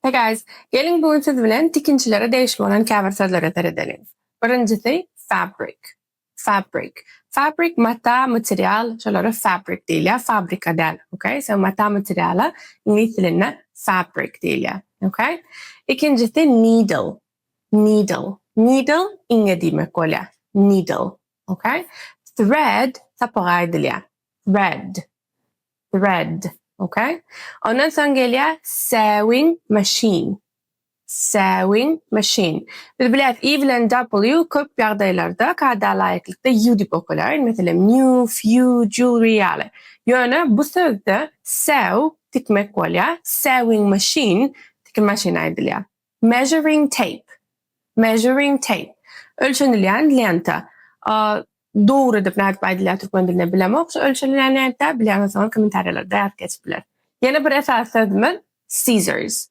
Hey guys, gelin bugün siz bilen tikinçilere değişme olan käbir sözlere edelim. Birincisi fabric. Fabric. Fabric mata material, şolara fabric deyilýär, fabrika del. Okay? So mata materiala ingliz diline fabric deyilýär. Okay? İkincisi needle. Needle. Needle inge demek bolýar. Needle. Okay? Thread tapagay dilýär. Thread. Thread. Okay? Ondan sonra geliyor sewing machine. Sewing machine. Biz biliriz E bilen W köp ýagdaýlarda kada laýyklıkda U dip okular. Mesela new, few, jewelry ýaly. Ýöne bu sözde sew tikmek bolýar. Sewing machine tikim maşina edilýär. Measuring tape. Measuring tape. Ölçenilýän lenta. Doğru dip nädip aýdylýar türkmen diline bilemok. Ölçenilýän lenta bilýän komentarlarda ýazıp geçipler. Yine bir esas sözümün scissors.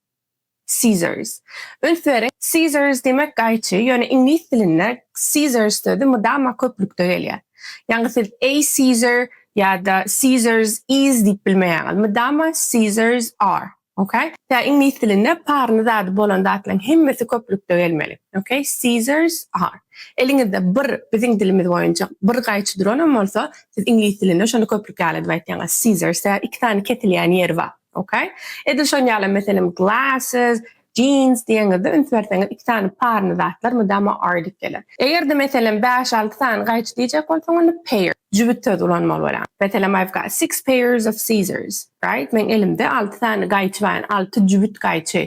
Scissors. Ülferi scissors demek gayçı. Yani İngiliz dilinde scissors sözü mudama köplükde gelýär. Yani siz a Caesar ya da scissors is deyip bilmeýär. Mudama scissors are. Okay? Ya İngiliz dilinde parny zady bolan zatlaryň hemmesi köplükde gelmeli. Okay? Scissors are. Eliňizde bir bizim dilimiz boýunça bir gayçy duran bolsa, siz İngiliz dilinde şonu köplük ýaly diýip aýtýaňyz. Scissors ya iki tane ketilýän ýeri bar. Okay? Edil şonu ýaly meselem glasses, jeans diýeňizde ünsberseňiz iki tane parny zatlar mudama are diýip gelir. Eger de meselem 5-6 tane gayçy diýjek bolsaň onu pair jübüt söz ulanmaly bolar. Meselem I've got 6 pairs of scissors, right? Men elimde 6 tane gayçy bar, 6 jübüt gayçy